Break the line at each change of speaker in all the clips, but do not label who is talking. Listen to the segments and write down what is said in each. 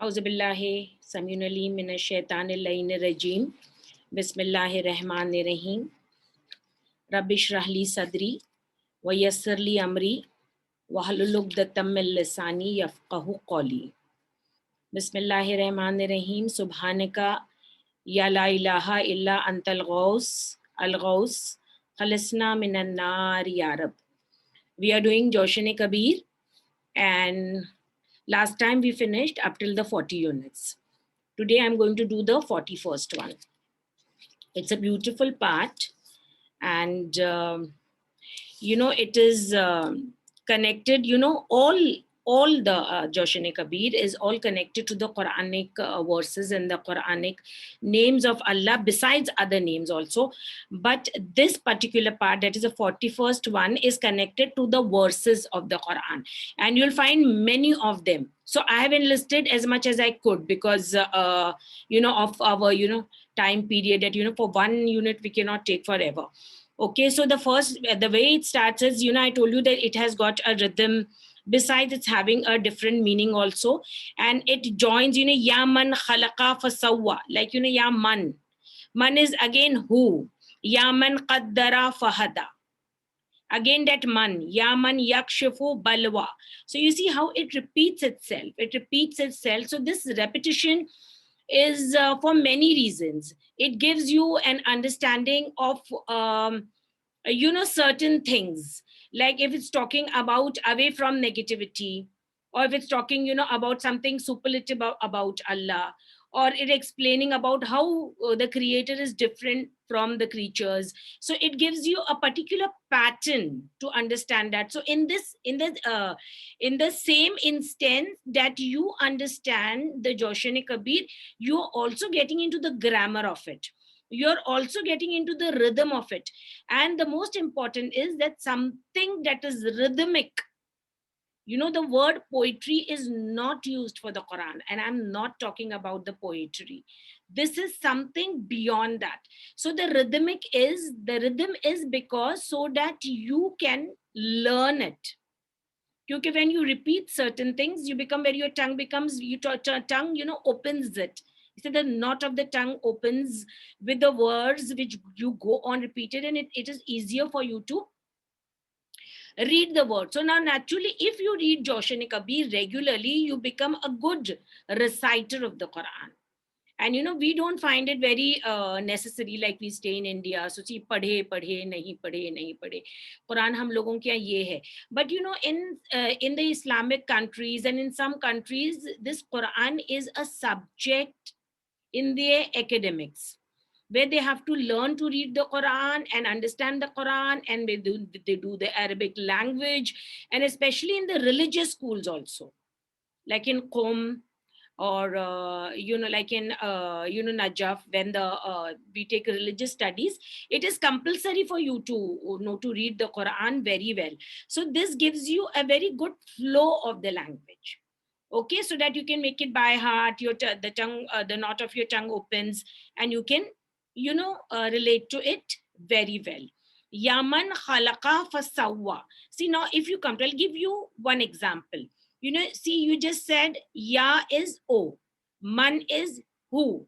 औज़ुबिल्लाहि समीउल अलीम मिनश शैतानिर रजीम बिस्मिल्लाहिर रहमानिर रहीम रब्बिश्रह ली सदरी व यस्सिर ली अमरी वहलुल उक़दतम मिन लिसानी यफ़क़हू क़ौली। बिस्मिल्लाहिर रहमानिर रहीम। सुब्हानका या ला इलाहा इल्ला अंतल गौस खलिसना मिनन नार या रब। We are doing Joshan-e-Kabir, and last time we finished up till the 40 units. Today I'm going to do the 41st one. It's a beautiful part, and it is connected. All the Joshan-e-Kabir is all connected to the Quranic verses and the Quranic names of Allah, besides other names also. But this particular part, that is the 41st one, is connected to the verses of the Quran, and you'll find many of them. So I have enlisted as much as I could because of our time period, that for one unit we cannot take forever. Okay, so the way it starts is, I told you that it has got a rhythm. Besides, it's having a different meaning also, and it joins, ya man khalaqa fasawwa, like, ya man. Man is again who. Ya man qaddara fahada. Again that man. Ya man yakshifu balwa. So you see how it repeats itself. It repeats itself. So this repetition is for many reasons. It gives you an understanding of certain things, like if it's talking about away from negativity, or if it's talking about something superlative about Allah, or it explaining about how the creator is different from the creatures. So it gives you a particular pattern to understand that. So in the same instance that you understand the Joshan-e-Kabir, you're also getting into the grammar of it, you're also getting into the rhythm of it. And the most important is that something that is rhythmic. The word poetry is not used for the Quran, and I'm not talking about the poetry. This is something beyond that. So the rhythm is because so that you can learn it. Because when you repeat certain things, you become where your tongue becomes, tongue opens it. So the knot of the tongue opens with the words which you go on repeated, and it is easier for you to read the word. So now naturally, if you read Joshan-e-Kabir regularly, you become a good reciter of the Quran. And we don't find it very necessary, like we stay in India. So see, padhe nahi padhe. Quran hum logon ke ye hai. But in the Islamic countries and in some countries, this Quran is a subject in their academics, where they have to learn to read the Quran and understand the Quran, and they do the Arabic language, and especially in the religious schools also, like in Qom, or like in Najaf, when we take religious studies, it is compulsory for you to know to read the Quran very well. So this gives you a very good flow of the language. Okay, so that you can make it by heart. The tongue, the knot of your tongue opens, and you can relate to it very well. Yaman khalaqa fasawwa. See, now if you come to, I'll give you one example. See, you just said ya is o, man is who,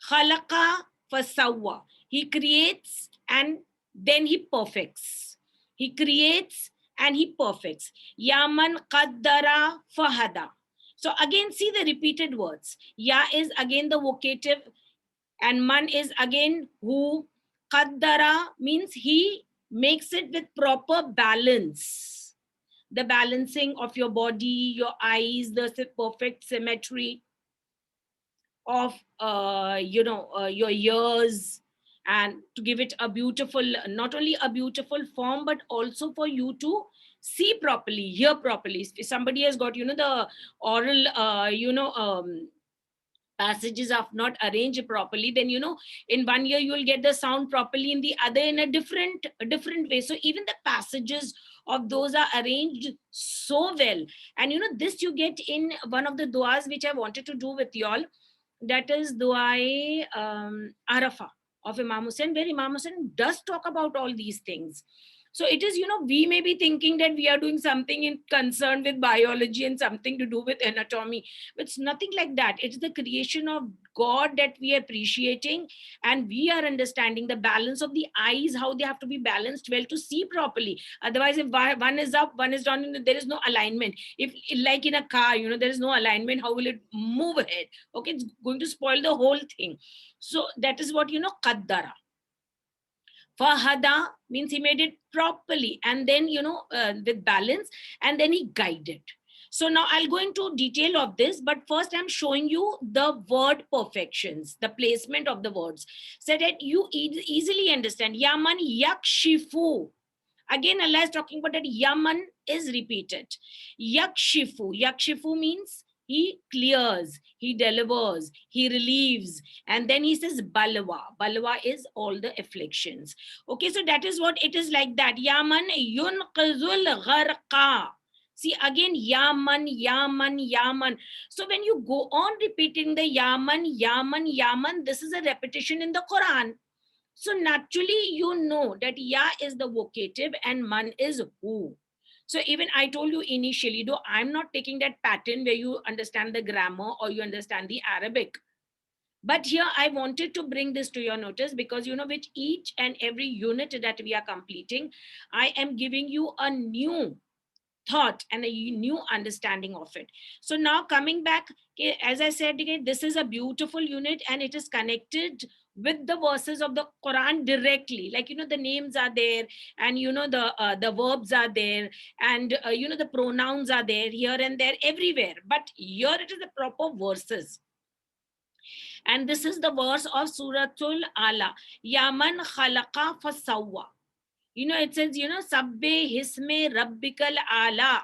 khalaqa fasawwa. He creates and then he perfects. He creates and he perfects. Ya man qaddara fahada. So again, see the repeated words. Ya is again the vocative, and man is again who. Qaddara means he makes it with proper balance. The balancing of your body, your eyes, the perfect symmetry of your ears, and to give it a beautiful, not only a beautiful form, but also for you to see properly, hear properly. If somebody has got the oral passages are not arranged properly, then in one ear you will get the sound properly, in the other in a different way. So even the passages of those are arranged so well. And this you get in one of the duas which I wanted to do with y'all. That is Dua Arafah of Imam Hussain, where Imam Hussain does talk about all these things. So it is, we may be thinking that we are doing something in concern with biology and something to do with anatomy, but it's nothing like that. It's the creation of God that we are appreciating, and we are understanding the balance of the eyes, how they have to be balanced well to see properly. Otherwise, if one is up, one is down, there is no alignment. If, like in a car, there is no alignment, how will it move ahead? Okay, it's going to spoil the whole thing. So that is what, qaddara. Fahada means he made it properly, and then, with balance, and then he guided. So now I'll go into detail of this, but first I'm showing you the word perfections, the placement of the words, so that you easily understand. Yaman yakshifu. Again, Allah is talking about that Yaman is repeated. Yakshifu. Yakshifu means he clears, he delivers, he relieves. And then he says Balwa. Balwa is all the afflictions. Okay, so that is what it is like that. Yaman yunqizul gharqa. See again, Yaman, Yaman, Yaman. So when you go on repeating the Yaman, Yaman, Yaman, this is a repetition in the Quran. So naturally, that ya is the vocative and man is who. So even I told you initially, though I'm not taking that pattern where you understand the grammar or you understand the Arabic. But here I wanted to bring this to your notice because, with each and every unit that we are completing, I am giving you a new thought and a new understanding of it. So now coming back, okay, as I said again, this is a beautiful unit and it is connected with the verses of the Quran directly. Like, the names are there, and the verbs are there, and the pronouns are there here and there everywhere. But here it is the proper verses. And this is the verse of Suratul Ala. Yaman khalaqa fasawwa. It says, Sabbe hisme rabbikal ala.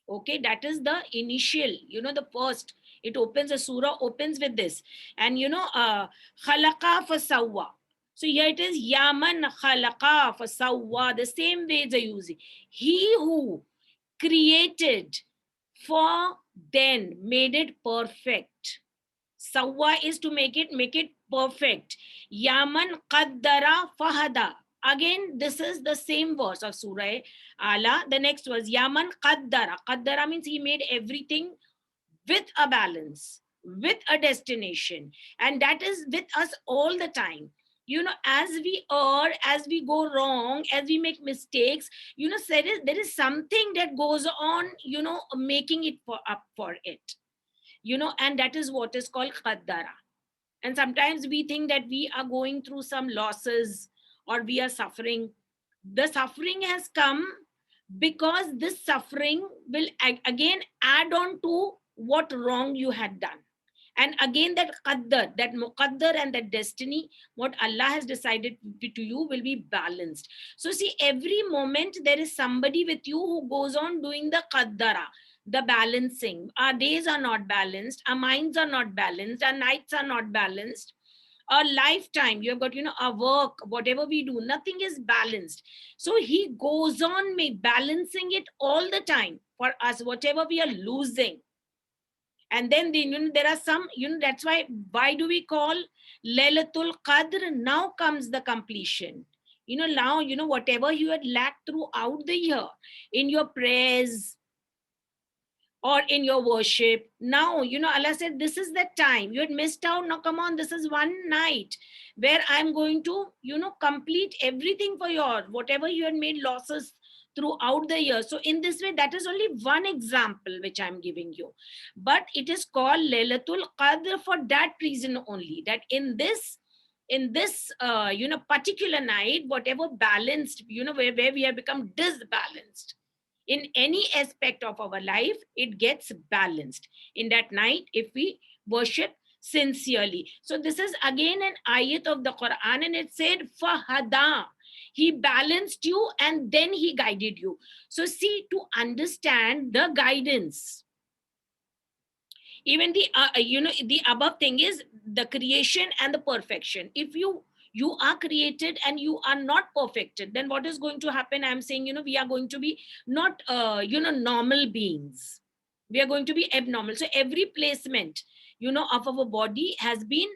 Okay, that is the initial, the first. It opens, a surah opens with this. And, khalaqa fasawwa. So here it is, Yaman khalaqa fasawwa. The same way they use it. He who created for then made it perfect. Sawwa is to make it perfect. Yaman qaddara fahada. Again, this is the same verse of Surah Ala. The next was Yaman qaddara. Qaddara means he made everything with a balance, with a destination. And that is with us all the time. As we err, as we go wrong, as we make mistakes, there is something that goes on, making it up for it. And that is what is called qaddara. And sometimes we think that we are going through some losses or we are suffering. The suffering has come because this suffering will again add on to what wrong you had done. And again, that qaddar, that muqaddar and that destiny, what Allah has decided to you will be balanced. So see, every moment there is somebody with you who goes on doing the qaddara, the balancing. Our days are not balanced, our minds are not balanced, our nights are not balanced. Our lifetime, you have got, our work, whatever we do, nothing is balanced. So he goes on balancing it all the time for us, whatever we are losing. And then there are some, that's why do we call Laylatul Qadr? Now comes the completion. Now, whatever you had lacked throughout the year in your prayers or in your worship, now, Allah said, this is the time. You had missed out. Now, come on, this is one night where I'm going to, complete everything for your, whatever you had made losses throughout the year. So in this way, that is only one example which I'm giving you. But it is called Laylatul Qadr for that reason only, that in this particular night, whatever balanced, where we have become disbalanced in any aspect of our life, it gets balanced in that night if we worship sincerely. So this is again an ayat of the Quran, and it said fahada. He balanced you and then he guided you. So see, to understand the guidance, even the the above thing is the creation and the perfection. If you are created and you are not perfected, then what is going to happen? I'm saying, we are going to be not normal beings. We are going to be abnormal. So every placement of our body has been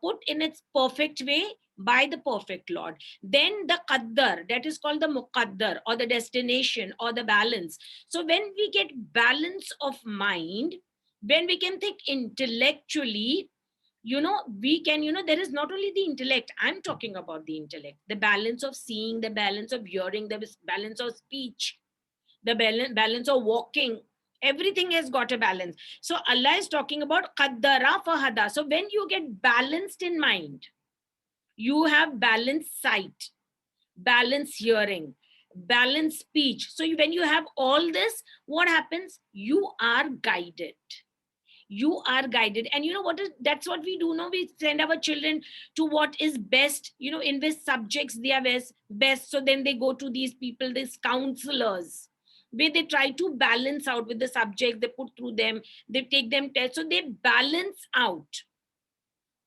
put in its perfect way by the perfect Lord. Then the qaddar, that is called the muqaddar, or the destination, or the balance. So when we get balance of mind, when we can think intellectually, we can, there is not only the intellect, I'm talking about the intellect, the balance of seeing, the balance of hearing, the balance of speech, the balance of walking. Everything has got a balance. So Allah is talking about qaddara fahada. So when you get balanced in mind, you have balanced sight, balanced hearing, balanced speech. So when you have all this, what happens? You are guided. You are guided. And you know what is, that's what we do now. We send our children to what is best, in which subjects they are best. So then they go to these people, these counselors, where they try to balance out with the subject, they put through them, they take them tests, so they balance out,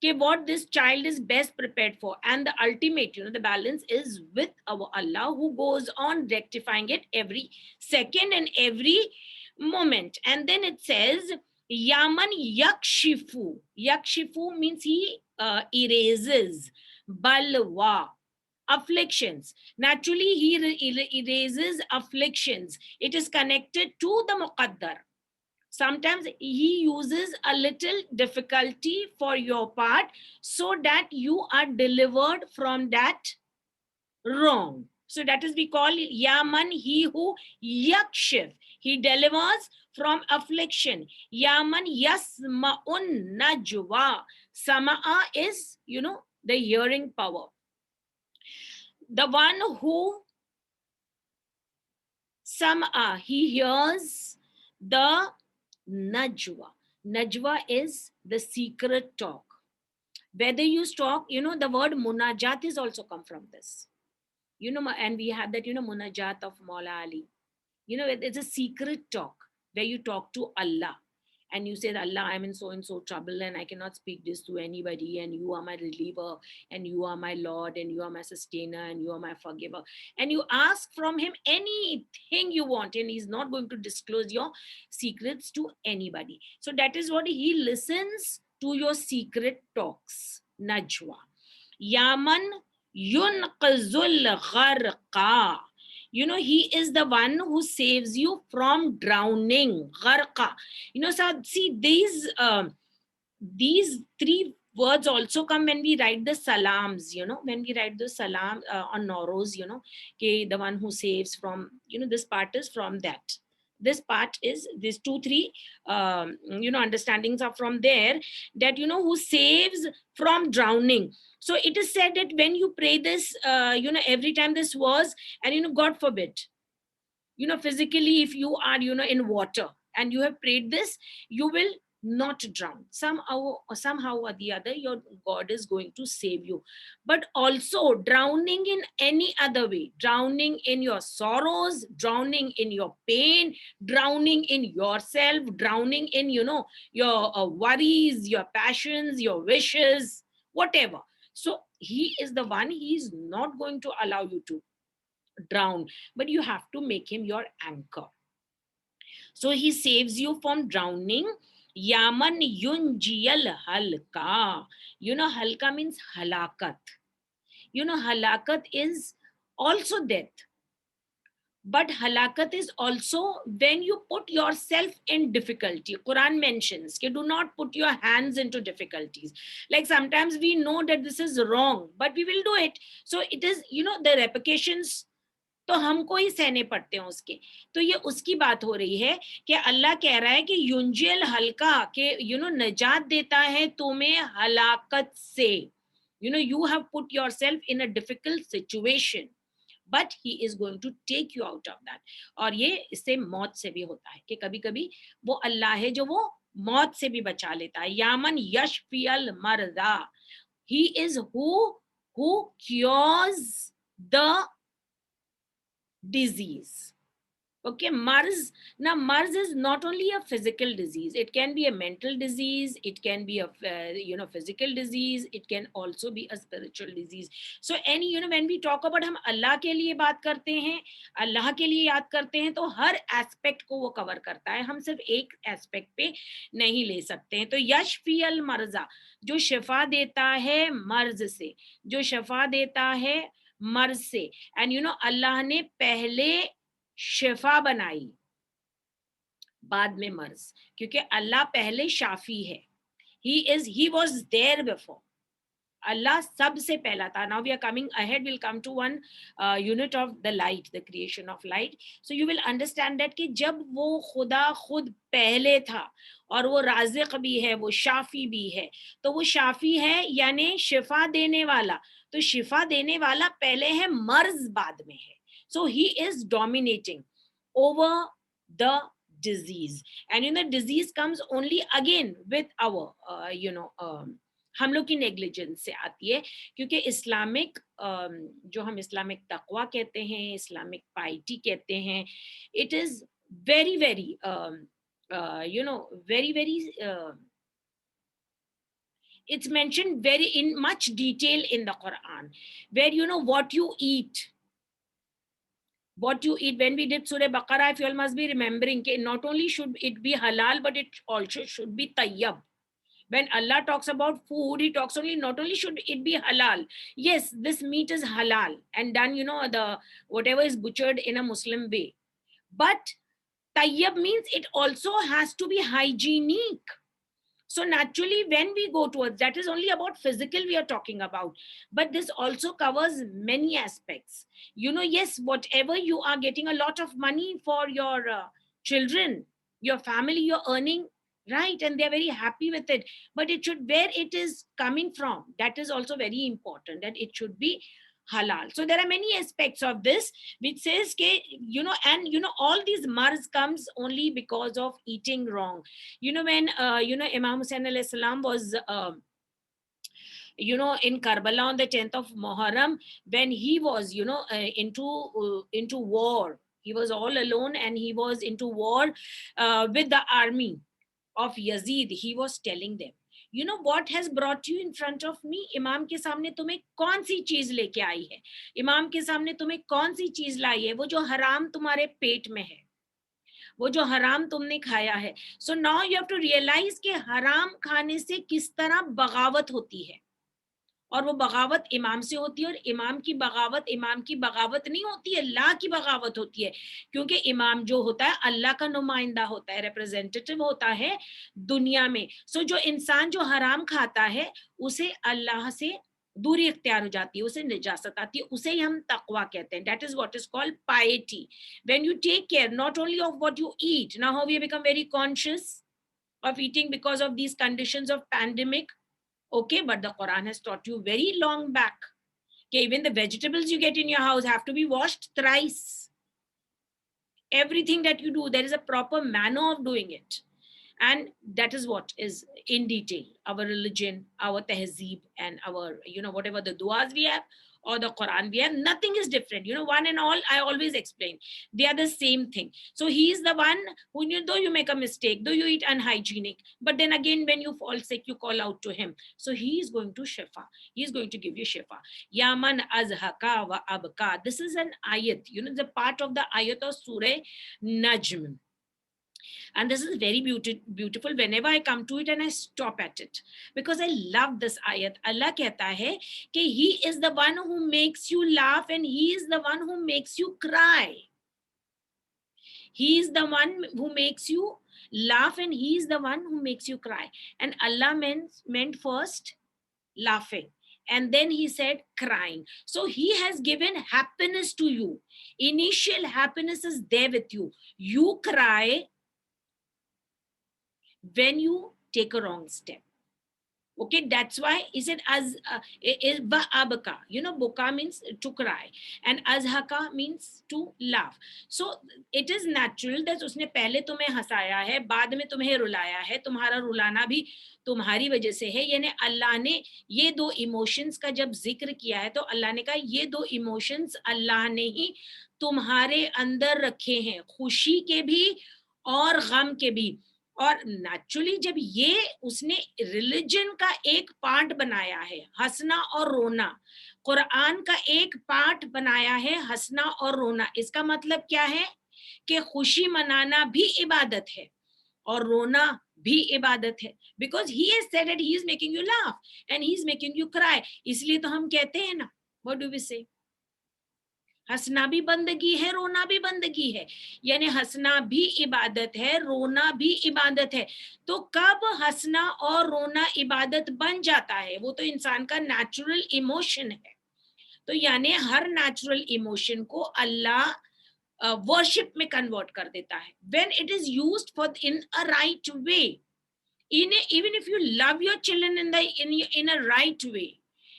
okay, what this child is best prepared for. And the ultimate, the balance is with our Allah, who goes on rectifying it every second and every moment. And then it says, Yaman yakshifu. Yakshifu means he erases balwa, afflictions. Naturally, he erases afflictions. It is connected to the muqaddar. Sometimes he uses a little difficulty for your part, so that you are delivered from that wrong. So that is, we call Yaman, he who yakshif, he delivers from affliction. Yaman yasma'un najwa. Sama'a is, the hearing power. The one who Sama'a, he hears the Najwa. Najwa is the secret talk. Whether you talk, the word munajat is also come from this. And we have that, munajat of Maula Ali. It's a secret talk where you talk to Allah. And you say, Allah, I'm in so and so trouble and I cannot speak this to anybody, and you are my reliever, and you are my Lord, and you are my sustainer, and you are my forgiver. And you ask from him anything you want, and he's not going to disclose your secrets to anybody. So that is what he listens to, your secret talks. Najwa. Yaman yunqazul gharqa. He is the one who saves you from drowning. Gharqa. So see, these three words also come when we write the salams, when we write the salam on Nowruz, okay, the one who saves from, this part is from that. This part is, these 2-3 understandings are from there, that who saves from drowning. So it is said that when you pray this, every time this was, and God forbid, physically, if you are, in water and you have prayed this, you will not drown. Somehow or the other, your God is going to save you. But also drowning in any other way, drowning in your sorrows, drowning in your pain, drowning in yourself, drowning in, your worries, your passions, your wishes, whatever. So he is the one, he is not going to allow you to drown, but you have to make him your anchor. So he saves you from drowning. Yaman yunjiyal halka. Halka means halakat. Halakat is also death. But halakat is also when you put yourself in difficulty. Quran mentions, do not put your hands into difficulties. Like sometimes we know that this is wrong, but we will do it. So it is, the repercussions तो हमको ही सहने पड़ते हैं उसके. तो ये उसकी बात हो रही है कि अल्लाह कह रहा है कि युंजिल हल्का, के नजात देता है तुम्हें हलाकत से. You have put yourself in a difficult situation, but he is going to take you out of that. और ये इससे मौत से भी होता है कि कभी कभी वो अल्लाह है जो वो मौत से भी बचा लेता है. यामन यशफियल मरदा. He is who cures the disease. Okay, Mars. Now, Mars is not only a physical disease; it can be a mental disease. It can be a physical disease. It can also be a spiritual disease. So, when we talk about हम अल्लाह के लिए बात करते हैं, अल्लाह के लिए याद करते हैं, तो हर एस्पेक्ट को वो कवर करता है. हम सिर्फ एक एस्पेक्ट पे नहीं ले सकते हैं. तो यशफी अल मर्जा, जो शिफा देता है मर्ज से, जो शिफा देता है मर्ज से. एंड अल्लाह ने पहले शिफा बनाई, बाद में मर्ज, क्योंकि अल्लाह पहले शाफी है. He was there before. Allah सबसे पहला था. Now we are coming ahead, will come to one unit of the light, the creation of light. So you will understand that कि जब वो खुदा खुद पहले था और वो राज़िक भी है, वो शाफी भी है, तो वो शाफी है यानी शिफा देने वाला. तो शिफा देने वाला पहले है, मर्ज बाद में है. So he is dominating over the disease. And disease comes only again with our हम लोग की नेग्लिजेंस से आती है. क्योंकि इस्लामिक जो हम इस्लामिक तकवा कहते हैं, इस्लामिक पाइटी कहते हैं, it is very very very very it's mentioned very in much detail in the Quran, where what you eat. When we did Surah Baqarah, if you all must be remembering, not only should it be halal, but it also should be tayyab. When Allah talks about food, he talks only, not only should it be halal. Yes, this meat is halal and done, the whatever is butchered in a Muslim way. But tayyab means it also has to be hygienic. So naturally, when we go towards that, is only about physical we are talking about, but this also covers many aspects. Yes, whatever you are getting a lot of money for your children, your family, you're earning, right, and they're very happy with it. But it should, where it is coming from, that is also very important, that it should be halal. So there are many aspects of this which says all these mars comes only because of eating wrong. When Imam Hussain alayhi salam was in Karbala on the 10th of Muharram, when he was into war, he was all alone and he was into war with the army of Yazid. He was telling them, what has brought you in front of me? इमाम के सामने तुम्हें कौन सी चीज लेके आई है? इमाम के सामने तुम्हें कौन सी चीज लाई है? वो जो हराम तुम्हारे पेट में है, वो जो हराम तुमने खाया है. So now you have to realize कि हराम खाने से किस तरह बगावत होती है. और वो बगावत इमाम से होती है, और इमाम की बगावत नहीं होती है, अल्लाह की बगावत होती है. क्योंकि इमाम जो होता है अल्लाह का नुमाइंदा होता है, रिप्रेजेंटेटिव होता है दुनिया में. सो जो इंसान जो हराम खाता है उसे अल्लाह से दूरी इख्तियार हो जाती है, उसे निजासत आती है, उसे ही हम तकवा कहते हैं. That is what is called piety. When you take care not only of what you eat. Now how we become very conscious of eating because of these conditions of pandemic. Okay, but the Quran has taught you very long back, okay, even the vegetables you get in your house have to be washed thrice. Everything that you do, there is a proper manner of doing it. And that is what is in detail our religion, our tehzeeb, and our whatever the duas we have or the Quran we have, nothing is different. One and all, I always explain, they are the same thing. So he is the one who, though you make a mistake, though you eat unhygienic, but then again when you fall sick you call out to him, so he is going to shifa, he is going to give you shifa. Yaman azhaka wa abka, this is an ayat, the part of the ayat of Surah Najm. And this is very beautiful. Whenever I come to it and I stop at it, because I love this ayat. Allah कहता है कि he is the one who makes you laugh and he is the one who makes you cry. He is the one who makes you laugh and he is the one who makes you cry. And Allah meant first laughing, and then he said crying. So he has given happiness to you. Initial happiness is there with you. You cry when you take a wrong step. Okay, that's why he said as abaka, buka means to cry, and azhaka means to laugh. So it is natural that उसने पहले तुम्हें हंसाया है, बाद में तुम्हें रुलाया है, तुम्हारा रुलाना भी तुम्हारी वजह से है. यानी अल्लाह ने ये दो इमोशंस का जब जिक्र किया है तो अल्लाह ने कहा ये दो इमोशंस अल्लाह ने ही तुम्हारे अंदर रखे हैं, खुशी के भी और गम के भी. और नेचुरली जब ये उसने रिलीजन का एक पार्ट बनाया है हंसना और रोना, कुरान का एक पार्ट बनाया है हंसना और रोना, इसका मतलब क्या है कि खुशी मनाना भी इबादत है और रोना भी इबादत है. Because he has said that he is making you laugh and he is making you cry. इसलिए तो हम कहते हैं ना, व्हाट डू वी से, हंसना भी बंदगी है, रोना भी बंदगी है. यानी हंसना भी इबादत है, रोना भी इबादत है. तो कब हंसना और रोना इबादत बन जाता है, वो तो इंसान का नेचुरल इमोशन है. तो यानी हर नेचुरल इमोशन को अल्लाह वर्शिप में कन्वर्ट कर देता है when it is used for in a right way. Even if you love your children in a right way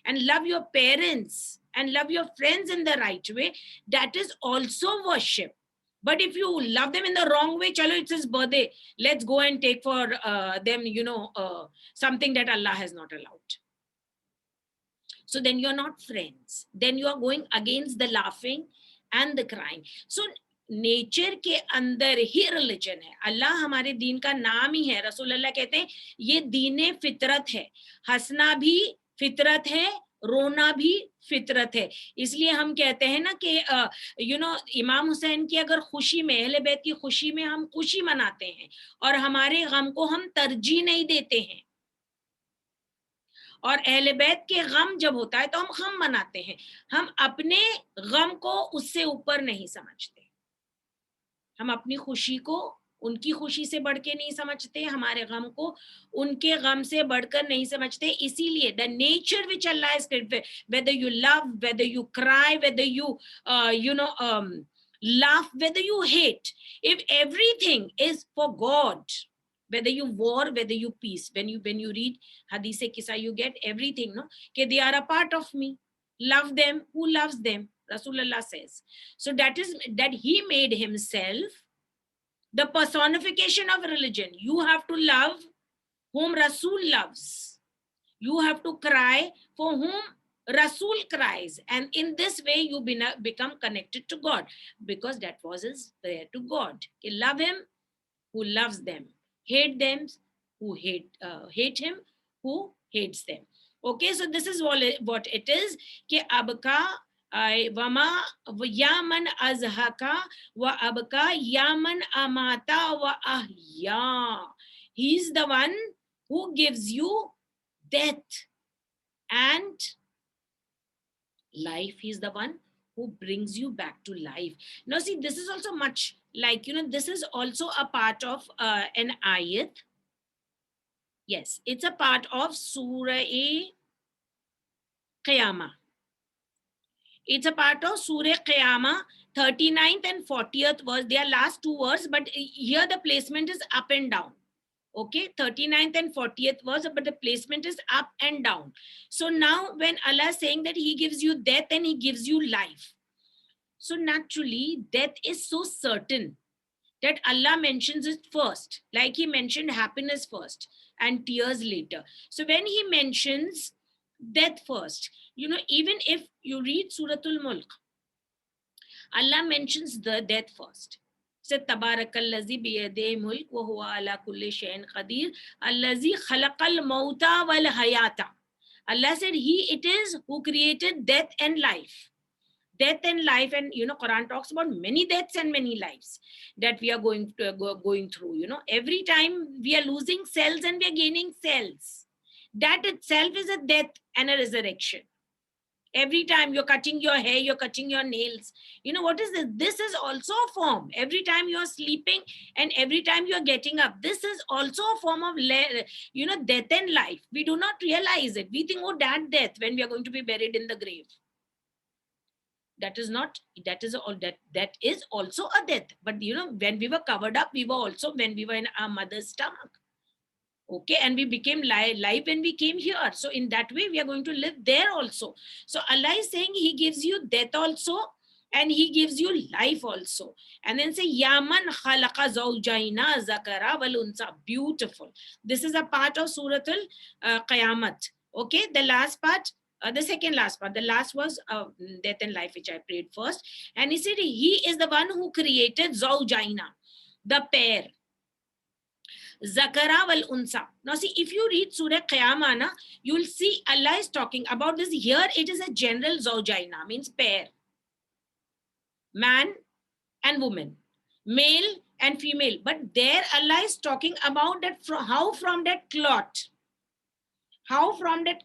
and love your parents and love your friends in the right way, that is also worship. But if you love them in the wrong way, chalo, it's his birthday, let's go and take for them something that Allah has not allowed, so then you're not friends, then you are going against the laughing and the crying. So nature के अंदर ही religion है. अल्लाह हमारे दीन का नाम ही है. रसूल अल्लाह कहते हैं ये दीन फितरत है. हंसना भी फितरत है, रोना भी फितरत है. इसलिए हम कहते हैं ना कि इमाम हुसैन की अगर खुशी में, अहले बैत की खुशी में हम खुशी मनाते हैं और हमारे गम को हम तरजीह नहीं देते हैं, और अहले बैत के गम जब होता है तो हम गम मनाते हैं. हम अपने गम को उससे ऊपर नहीं समझते, हम अपनी खुशी को उनकी खुशी से बढ़ के नहीं समझते, हमारे गम को उनके गम से बढ़कर नहीं समझते. इसीलिए the nature which Allah is created, whether you love, whether you cry, whether you laugh, whether you hate, if everything is for God, whether you war, whether you peace, when you read hadith kisa, you get everything, no, ke they are a part of me, love them who loves them, Rasulullah says. So that he made himself the personification of religion. You have to love whom Rasul loves, you have to cry for whom Rasul cries, and in this way you become connected to God, because that was his prayer to God. Love him who loves them, hate them who hate him who hates them. Okay, so this is what it is. Ke abka wama yaman azhaka wa abka yaman amata wa ahya. He's the one who gives you death and life. He's the one who brings you back to life. Now see, this is also much like, this is also a part of an ayat. Yes, it's a part of Surah Qiyamah. It's a part of Surah Qiyamah, 39th and 40th verse. They are last two words, but here the placement is up and down. Okay, 39th and 40th verse, but the placement is up and down. So now when Allah is saying that he gives you death and he gives you life, so naturally death is so certain that Allah mentions it first, like he mentioned happiness first and tears later. So when he mentions death first, even if you read Suratul Mulk, Allah mentions the death first. said Tabarakallazi biyade mulk wa huwa ala kulli shay'in qadir allazi khalaqal mauta wal hayata. Allah said it is who created death and life. Death and life, and Quran talks about many deaths and many lives that we are going through. Every time we are losing cells and we are gaining cells. That itself is a death and a resurrection. Every time you're cutting your hair, you're cutting your nails. What is this? This is also a form. Every time you're sleeping and every time you're getting up, this is also a form of, death and life. We do not realize it. We think, oh, that death when we are going to be buried in the grave. That is also a death. But when we were covered up, we were also, when we were in our mother's stomach. Okay, and we became live when we came here. So in that way, we are going to live there also. So Allah is saying He gives you death also, and He gives you life also. And then say, Yaman khalaqa zawjaina zakara wal unsa. Beautiful. This is a part of Surah Al-Qayamat. Okay, the last part, the second last part. The last was death and life, which I prayed first. And He said, He is the one who created zawjaina, the pair. Zakara wal unsa. Now see, if you read Surah Qiyamah, you will see Allah is talking about this. Here it is a general zawjaina, means pair. Man and woman, male and female. But there Allah is talking about that how from that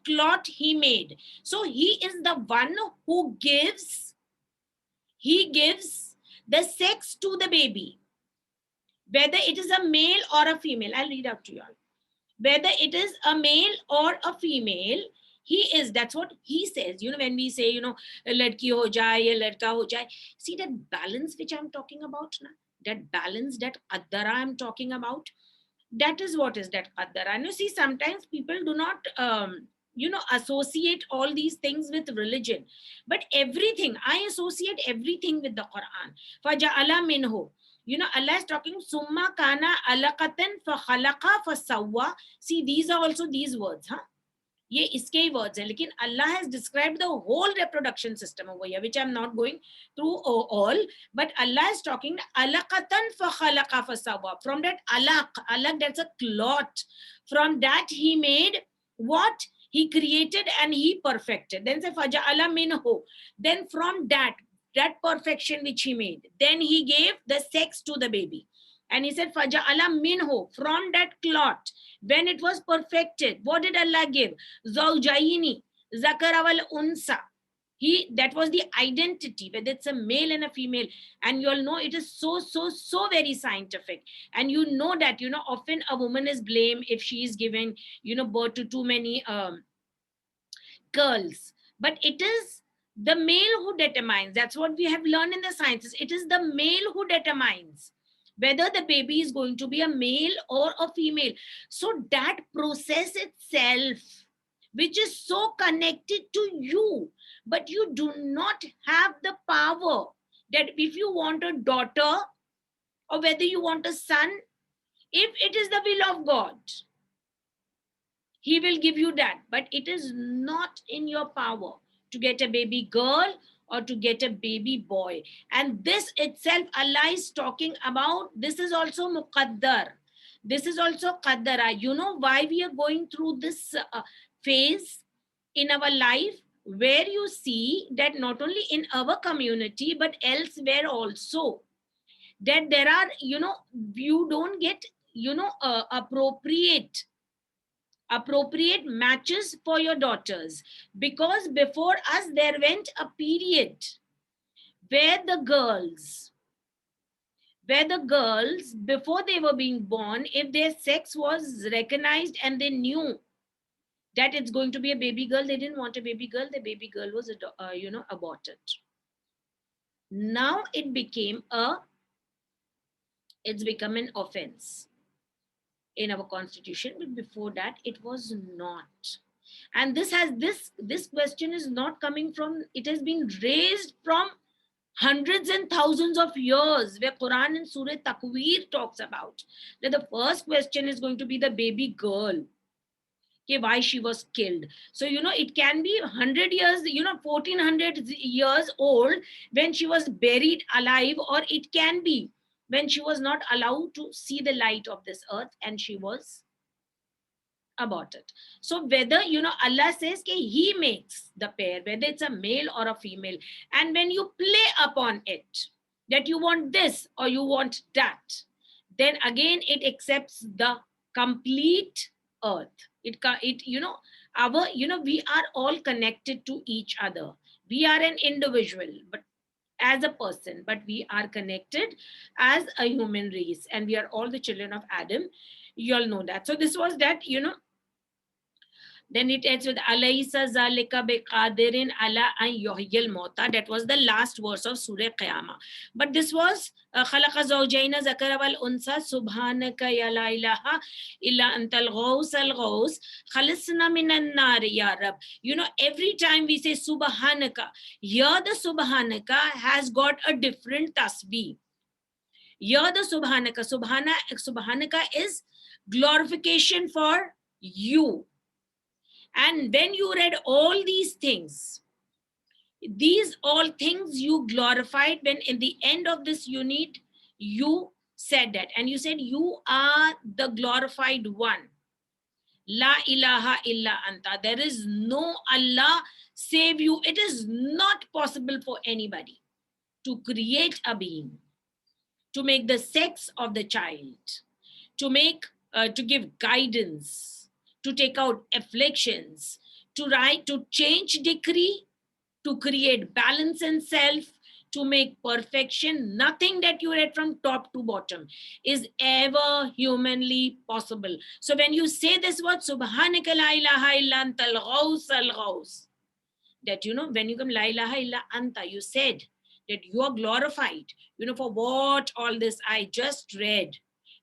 clot, He made. So He is the one who gives the sex to the baby, whether it is a male or a female. I'll read out to you all. Whether it is a male or a female, He is. That's what He says. When we say, ladki ho jaye ya ladka ho jaye, see that balance which I'm talking about now, that balance, that qaddara I'm talking about, that is what is that qaddara. And you see, sometimes people do not associate all these things with religion, but everything, I associate everything with the Quran. Faja'ala minhu, Allah is talking, summa kana alaqatan fa khalaqa fa sawwa. See, these are also these words, huh? ये इसके ही words हैं, लेकिन Allah has described the whole reproduction system over here, which I'm not going through all, but Allah is talking alaqatan fa khalaqa fa sawwa. From that alaq, that's a clot. From that He made what? He created and He perfected. Then say faja'ala minhu. Then from that perfection which He made, then He gave the sex to the baby. And He said, faja'ala minhu, from that clot, when it was perfected, what did Allah give? Zawjaini, zakara wal unsa. That was the identity, whether it's a male and a female. And you all know it is so very scientific. And you know that, often a woman is blamed if she is giving, birth to too many girls. But it is the male who determines. That's what we have learned in the sciences. It is the male who determines whether the baby is going to be a male or a female. So that process itself, which is so connected to you, but you do not have the power that if you want a daughter or whether you want a son, if it is the will of God, He will give you that. But it is not in your power to get a baby girl or to get a baby boy. And this itself, Allah is talking about, this is also muqaddar. This is also qaddara. You know why we are going through this phase in our life, where you see that not only in our community, but elsewhere also, that there are, you don't get, appropriate matches for your daughters, because before us there went a period where the girls before they were being born, if their sex was recognized and they knew that it's going to be a baby girl, they didn't want a baby girl, the baby girl was aborted. Now it's become an offense in our constitution, but before that it was not. And this question is not coming from, it has been raised from hundreds and thousands of years, where Quran and Surah Takwir talks about that the first question is going to be the baby girl, okay, why she was killed. So it can be 100 years, 1400 years old when she was buried alive, or it can be when she was not allowed to see the light of this earth and she was aborted. So whether, Allah says that He makes the pair, whether it's a male or a female, and when you play upon it that you want this or you want that, then again it accepts the complete earth. We are all connected to each other. We are an individual, but as a person, but we are connected as a human race, and we are all the children of Adam. You all know that. So this was that, Then it ends with Alaysa zalika biqadirin ala an yuhyil mauta. That was the last verse of Surah Qiyamah. But this was khalaqa zawjayna zakara wal unsa subhanaka ya la ilaha illa antal ghaus al ghaus khalisna minan nar ya rab. You know, every time we say subhanaka, here the subhanaka has got a different tasbih. Here the subhanaka is glorification for you. And when you read all these all things you glorified, when in the end of this unit you said that, and you said you are the glorified one. La ilaha illa anta. There is no Allah save you. It is not possible for anybody to create a being, to make the sex of the child, to give guidance, to take out afflictions, to change decree, to create balance in self, to make perfection. Nothing that you read from top to bottom is ever humanly possible. So when you say this word, Subhanaka la ilaha illa anta al ghaus, that, you know, when you come la ilaha illa anta, you said that you are glorified, you know, for what all this I just read.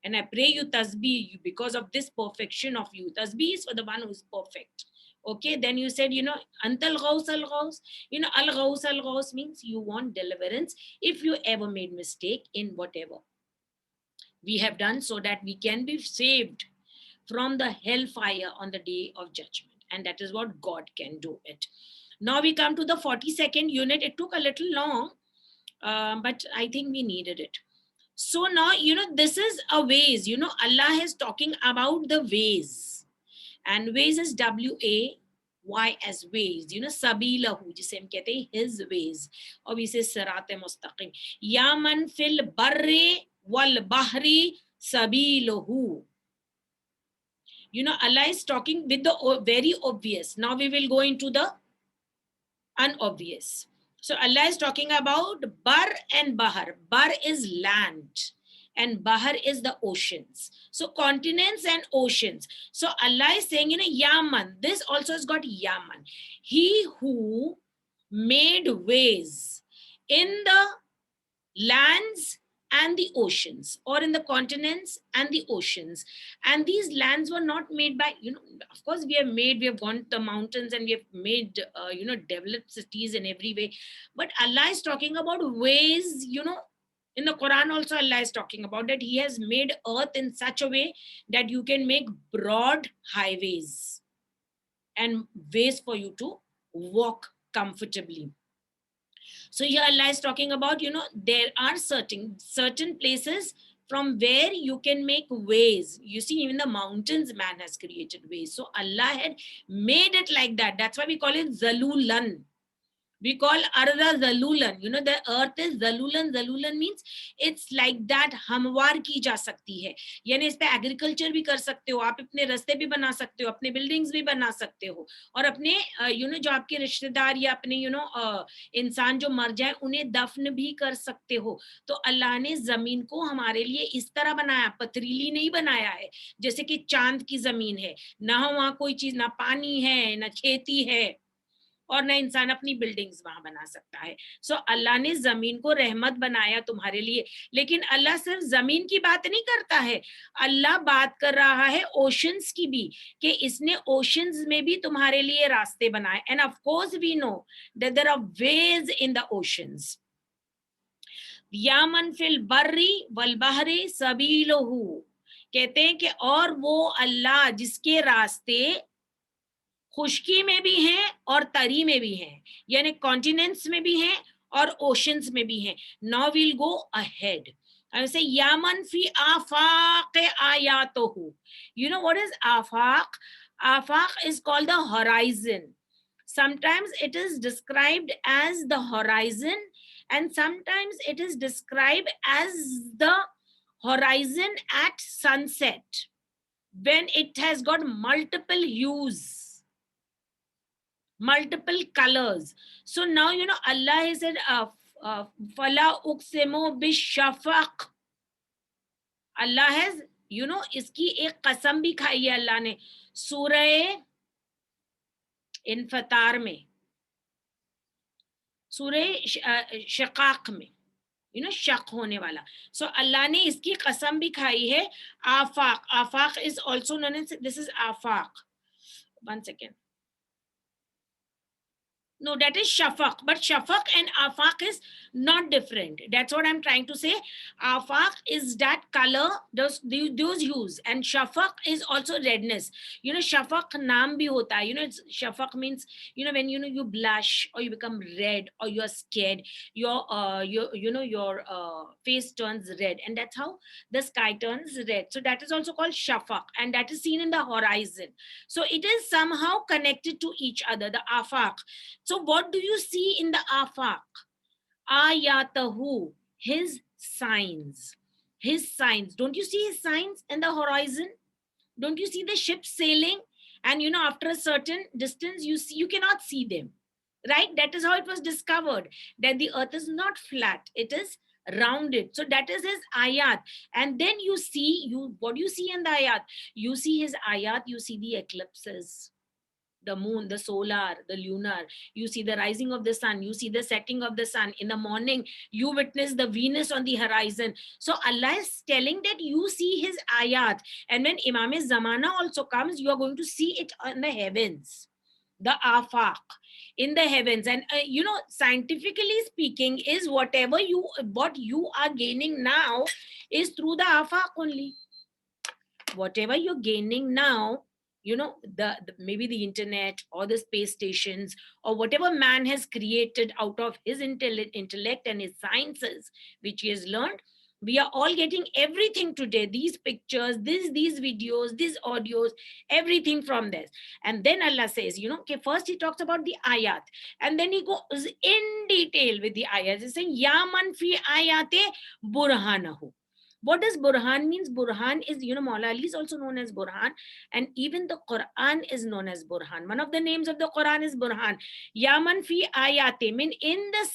And I pray you tasbih because of this perfection of you. Tasbih is for the one who is perfect. Okay, then you said, you know, antal ghaus al ghaus. You know, al ghaus means you want deliverance if you ever made mistake in whatever we have done, so that we can be saved from the hellfire on the day of judgment. And that is what God can do it. Now we come to the 42nd unit. It took a little long, but I think we needed it. So now, you know, this is a ways. You know, Allah is talking about the ways. And ways is W-A-Y as ways. You know, sabilahu, जिसे हम कहते हैं his ways. और we say sirat mustaqim. Ya man fil barri wal bahri sabilahu. You know, Allah is talking with the very obvious. Now we will go into the unobvious. So Allah is talking about bar and bahar. Bar is land and bahar is the oceans. So continents and oceans. So Allah is saying, you know, Yaman. This also has got Yaman. He who made ways in the lands and the oceans, or in the continents and the oceans. And these lands were not made by, you know, of course we have gone to the mountains and we have made, you know, developed cities in every way. But Allah is talking about ways, you know, in the Quran also Allah is talking about that he has made earth in such a way that you can make broad highways and ways for you to walk comfortably. So here Allah is talking about, you know, there are certain places from where you can make ways. You see, even the mountains, man has created ways. So Allah had made it like that. That's why we call it Zalulan. We call Arda Zalulan. You know, the earth is Zalulan. Zalulan means it's like that. हमवार की जा सकती है, यानी इस पे agriculture भी कर सकते हो आप, अपने रास्ते भी बना सकते हो, अपने बिल्डिंग्स भी बना सकते हो, और अपने यू नो जो आपके रिश्तेदार या अपने यू नो इंसान जो मर जाए उन्हें दफन भी कर सकते हो. तो अल्लाह ने जमीन को हमारे लिए इस तरह बनाया, पथरीली नहीं बनाया है जैसे कि चांद की जमीन है, ना वहां कोई चीज, ना पानी है, ना खेती है, और ना इंसान अपनी बिल्डिंग्स वहां बना सकता है. सो अल्लाह ने जमीन को रहमत बनाया तुम्हारे लिए. लेकिन अल्लाह सिर्फ जमीन की बात नहीं करता है, अल्लाह बात कर रहा है ओशंस की भी, कि इसने ओशंस में भी तुम्हारे लिए रास्ते बनाए. And of course we know that there are ways in the oceans. यामन फिल बर्री वल बहरी सबीलहू, कहते हैं कि और वो अल्लाह जिसके रास्ते खुशकी में भी हैं और तरी में भी हैं, यानी कॉन्टिनेंट्स में भी हैं और ओशंस में भी हैं. Now we'll go ahead. I say yaman fi afaq ayatuhu. You know what is afaq? Afaq is called the horizon. Sometimes it is described as the horizon and sometimes it is described as the horizon at sunset, when it has got multiple hues, multiple colors. So now, you know, Allah has said, fala uqsimu bishafaq. Allah has, you know, इसकी एक कसम भी खाई है अल्लाह ने. सूरह इन फतार में, सूरे शकाक में, शक होने वाला. सो अल्लाह ने इसकी कसम भी खाई है. Aafaq, Aafaq is also known as, this is Aafaq. 1 second. No, that is shafaq, but shafaq and afaq is not different. That's what I'm trying to say. Afaq is that color, those hues, and shafaq is also redness. Shafaq naam bhi hota hai. It's shafaq means, when you blush or you become red or you're scared, your face turns red, and that's how the sky turns red. So that is also called shafaq, and that is seen in the horizon. So it is somehow connected to each other, the afaq. So what do you see in the afaq? Ayatahu, his signs. His signs. Don't you see his signs in the horizon? Don't you see the ships sailing? And after a certain distance, you cannot see them. Right? That is how it was discovered, that the earth is not flat, it is rounded. So that is his ayat. And then what do you see in the ayat? You see his ayat, you see the eclipses, the moon, the solar, the lunar. You see the rising of the sun, you see the setting of the sun. In the morning, you witness the Venus on the horizon. So Allah is telling that you see his ayat. And when Imam Zamana also comes, you are going to see it in the heavens, the afaq, in the heavens. And scientifically speaking, is what you are gaining now is through the afaq only. Whatever you're gaining now, maybe the internet or the space stations or whatever man has created out of his intellect and his sciences which he has learned, we are all getting everything today, these pictures, these videos, these audios, everything from this. And then Allah says, okay, first he talks about the ayat, and then he goes in detail with the ayat. He's saying, ya man fi ayate burhanahu. What does Burhan means? Burhan is, Maula Ali is also known as Burhan, and even the Quran is known as Burhan. One of the names of the Quran is Burhan. Yaman fi ayate, mean in the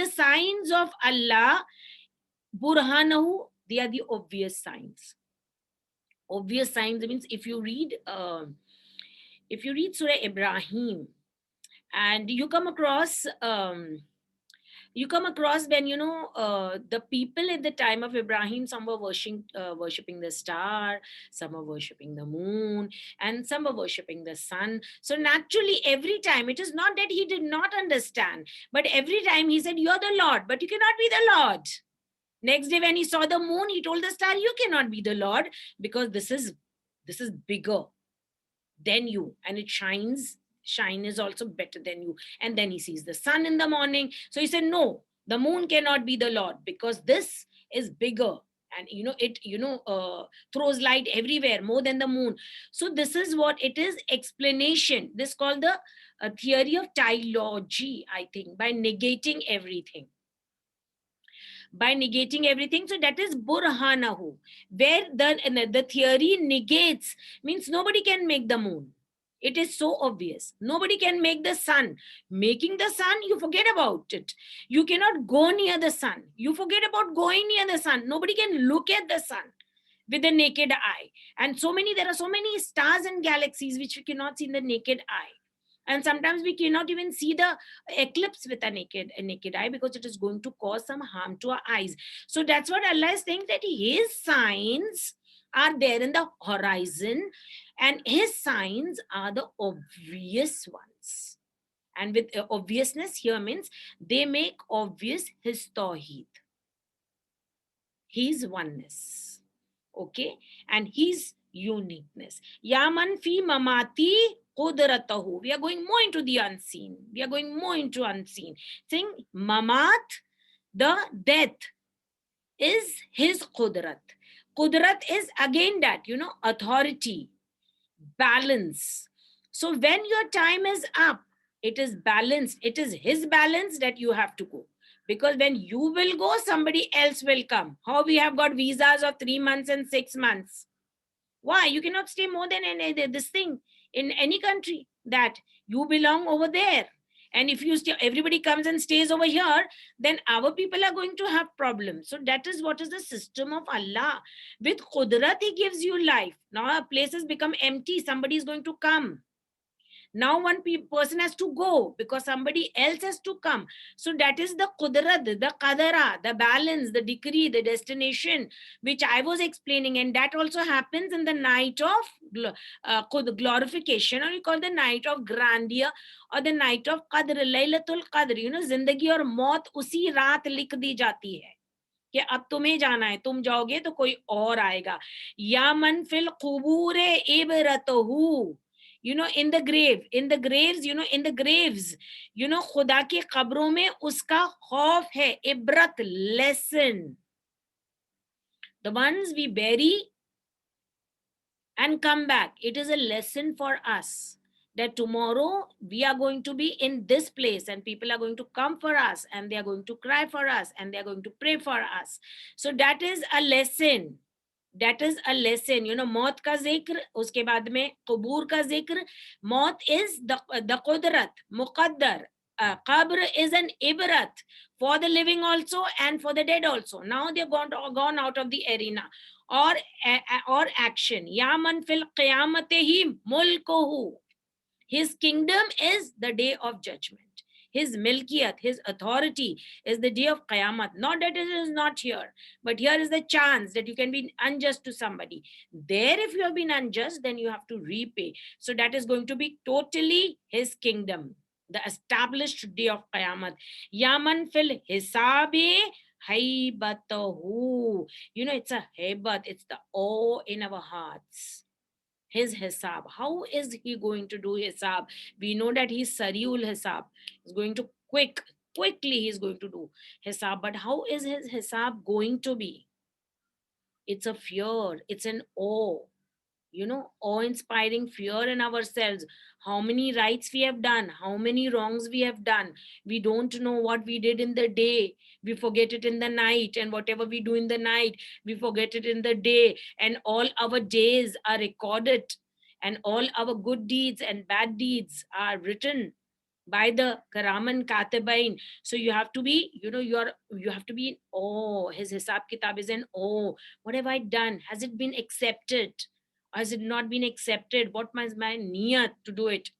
signs of Allah, Burhanahu, they are the obvious signs. Obvious signs means if you read Surah Ibrahim, and you come across when the people at the time of Ibrahim, some were worshipping the star, some were worshipping the moon, and some were worshipping the sun. So naturally, every time, it is not that he did not understand, but every time he said, you're the Lord, but you cannot be the Lord. Next day when he saw the moon, he told the star, you cannot be the Lord, because this is bigger than you, and it shine is also better than you. And then he sees the sun in the morning, so he said, no, the moon cannot be the Lord, because this is bigger, and it throws light everywhere more than the moon. So this is what it is, explanation. This called the theory of teleology, I think, by negating everything. So that is burhanahu, where the theory negates, means nobody can make the moon. It is so obvious. Nobody can make the sun. Making the sun, you forget about it. You cannot go near the sun. You forget about going near the sun. Nobody can look at the sun with the naked eye. And there are so many stars and galaxies which we cannot see in the naked eye. And sometimes we cannot even see the eclipse with a naked eye, because it is going to cause some harm to our eyes. So that's what Allah is saying, that his signs are there in the horizon, and his signs are the obvious ones. And with obviousness here means they make obvious his tawheed, his oneness, okay, and his uniqueness. Yaman fi mamati qudratahu. We are going more into the unseen. Saying mamat, the death, is his qudrat. Qudrat is again that, authority, balance. So when your time is up, it is balanced. It is his balance that you have to go. Because when you will go, somebody else will come. How we have got visas of 3 months and 6 months. Why? You cannot stay more than this thing in any country, that you belong over there. And if everybody comes and stays over here, then our people are going to have problems. So that is what is the system of Allah. With Qudrat, he gives you life. Now our places become empty. Somebody is going to come. Now one person has to go because somebody else has to come. So that is the qudrat, the qadara, the balance, the decree, the destination, which I was explaining. And that also happens in the night of glorification, or you call the night of grandeur, or the night of qadr, laylatul qadr. You know, zindagi aur maut usi raat likh di jati hai कि अब तुम्हें जाना है, तुम जाओगे तो कोई और आएगा. या मन fill कुबूरे इबरतहू, you know, in the grave, in the graves, you know, in the graves, you know, खुदा की कब्रों में उसका खौफ है. इबरत, lesson. The ones we bury and come back, it is a lesson for us that tomorrow we are going to be in this place and people are going to come for us and they are going to cry for us and they are going to pray for us. So that is a lesson. That is a lesson. You know, मौत का जिक्र, उसके बाद में कबूर का जिक्र. मौत is the qudrat, muqaddar. Qabr is an ibrat for the living also and for the dead also. Now they've gone out of the arena. Or action. Ya man fil qiyamatihi mulkuhu. His kingdom is the day of judgment. His milkiyat, his authority is the day of Qiyamah. Not that it is not here, but here is the chance that you can be unjust to somebody. There, if you have been unjust, then you have to repay. So that is going to be totally his kingdom, the established day of Qiyamah. Yaman fil hisabi haibatahu. You know, it's a haibat, it's the awe in our hearts. His hisab. How is he going to do hisab? We know that he's Sariul hisab. He's going to quickly he's going to do hisab. But how is his hisab going to be? It's a fear, it's an awe, you know, awe-inspiring fear in ourselves. How many rights we have done, how many wrongs we have done. We don't know what we did in the day. We forget it in the night, and whatever we do in the night, we forget it in the day. And all our days are recorded, and all our good deeds and bad deeds are written by the Karaman Katibain. So you have to be, you know, you have to be in awe. His Hisab Kitab is in awe. What have I done? Has it been accepted? Has it not been accepted? What was my niyat to do it?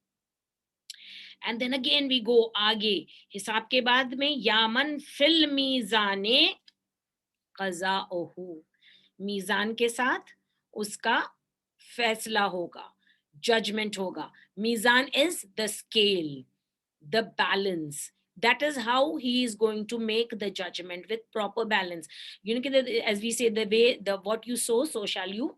And then again we go आगे. हिसाब के बाद में यामन fill मीज़ाने क़ज़ाओहु. मीज़ान के साथ उसका फैसला होगा, judgment होगा. मीज़ान is the scale, the balance. That is how he is going to make the judgment with proper balance. You know, as we say, the way, the what you sow, so shall you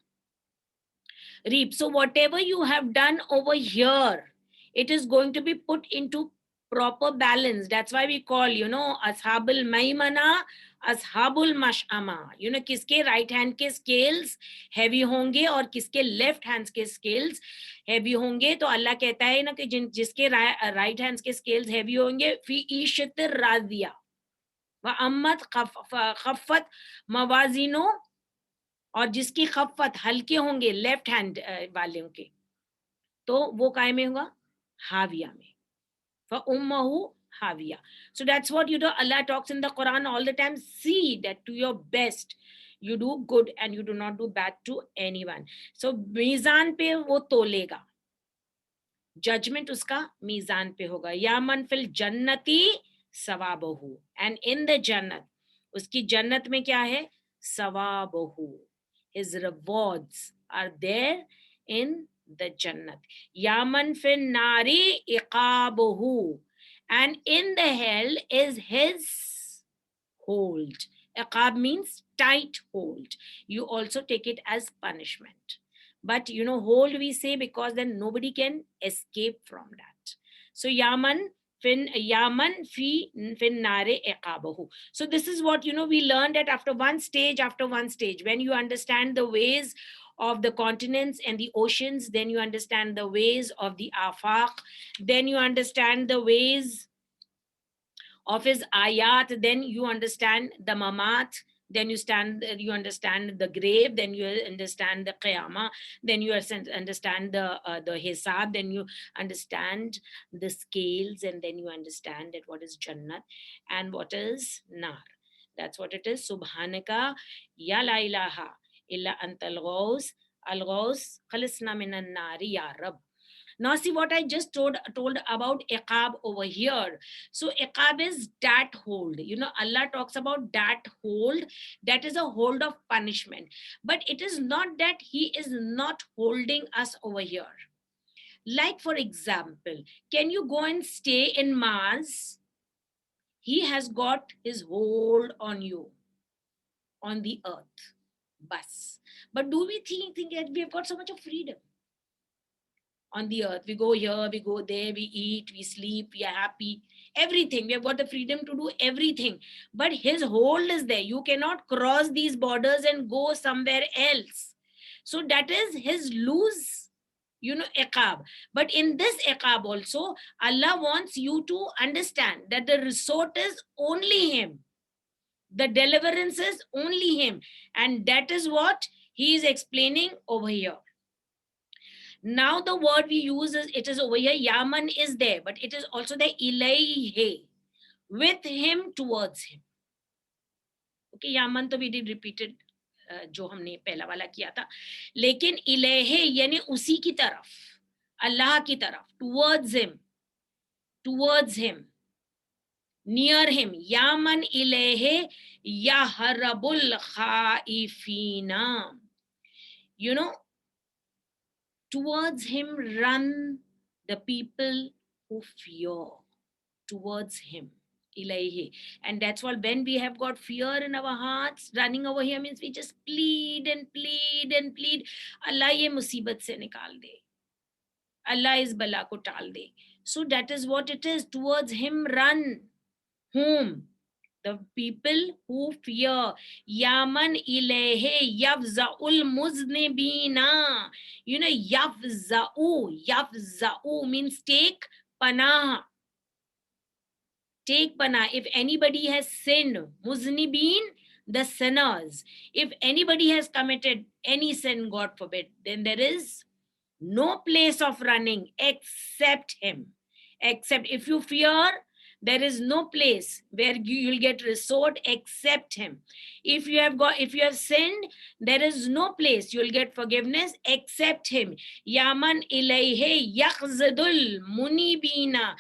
reap. So whatever you have done over here, it is going to be put into proper balance. That's why we call, you know, ashabul maimana, ashabul mash'ama. You know, किसके right hand के scales heavy होंगे और किसके left hands के scales heavy होंगे. तो अल्लाह कहता है ना कि जिसके right hands के scales heavy होंगे, फी ईशत रादिया व अम्मत खफत मवाजिनो, और जिसकी खफ्फत हल्के होंगे लेफ्ट हैंड वालों के, तो वो काय में होगा? हाविया में. फउम्महु हाविया. So that's what, you know, Allah talks in the Quran all the time. See that to your best you do good and you do not do bad to anyone. So मीज़ान पे वो तोलेगा, जजमेंट उसका मीज़ान पे होगा. या मन fill जन्नती सवाबहु. And in the जन्नत, उसकी जन्नत में क्या है? सवाबहु. His rewards are there in the Jannat. Yaman fin nari iqabuhu. And in the hell is his hold. Iqab means tight hold. You also take it as punishment. But you know, hold we say because then nobody can escape from that. So Yaman fi fin nare iqabahu. So this is what, you know, we learned that after one stage, when you understand the ways of the continents and the oceans, then you understand the ways of the afaq, then you understand the ways of his ayat, then you understand the mamat, then you understand the grave, then you understand the qiyamah, then you understand the hisab, then you understand the scales, and then you understand that what is jannat and what is nar. That's what it is. Subhanaka ya la ilaha illa antal ghaus al ghaus khalisna minan nari ya rab. Now see what I just told about iqab over here. So iqab is that hold. Allah talks about that hold. That is a hold of punishment. But it is not that he is not holding us over here. Like for example, can you go and stay in Mars? He has got his hold on you, on the earth. Bus. But do we think that we have got so much of freedom? On the earth, we go here, we go there, we eat, we sleep, we are happy, everything, we have got the freedom to do everything, but his hold is there. You cannot cross these borders and go somewhere else. So that is his loose, iqab. But in this iqab also, Allah wants you to understand that the resort is only him, the deliverance is only him, and that is what he is explaining over here. Now the word we use is, it is over here, Yaman is there, but it is also the ilayhi, with him, towards him. Okay, Yaman to we did repeated जो हमने पहला वाला किया था, लेकिन इलेहे यानी उसी की तरफ, अल्लाह की तरफ, towards him, near him. Yaman ilehe yahrabul khaifina. Towards him run the people who fear. Towards him, ilaihi. And that's why when we have got fear in our hearts, running over here means we just plead and plead and plead. Allah ye musibat se nikal de. Allah is bala ko tal de. So that is what it is. Towards him run. Whom? The people who fear. Yaman ilehe yafza'ul muznibina. Yafza'u means take panah. Take panah. If anybody has sinned, muznibin, the sinners. If anybody has committed any sin, God forbid, then there is no place of running except him. Except if you fear, there is no place where you'll get resort except him. If you have sinned, there is no place you'll get forgiveness except him. Yaman ilayhe yakhzadul munibina.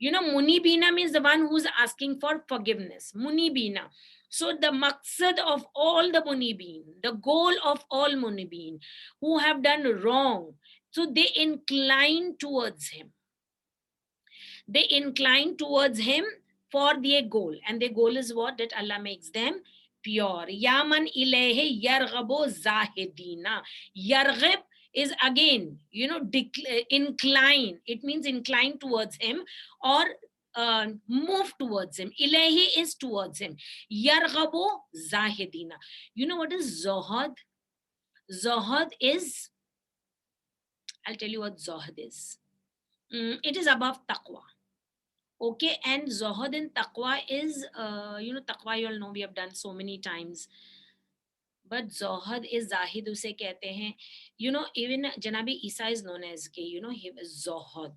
Munibina means the one who's asking for forgiveness. Munibina. So the maqsad of all the munibin, the goal of all munibin who have done wrong, so they incline towards him. They incline towards him for their goal. And their goal is what? That Allah makes them pure. Yaman ilayhi yarghabu zahidina. Yarghib is again, incline. It means incline towards him or move towards him. Ilahi is towards him. Yarghabu zahidina. You know what is zohad? Zohad is, I'll tell you what zohad is. It is above taqwa. Okay, and zohad and taqwa is, taqwa you all know we have done so many times. But zohad is zahid use kehte hain. Even Janabi Isa is known as he was zohad.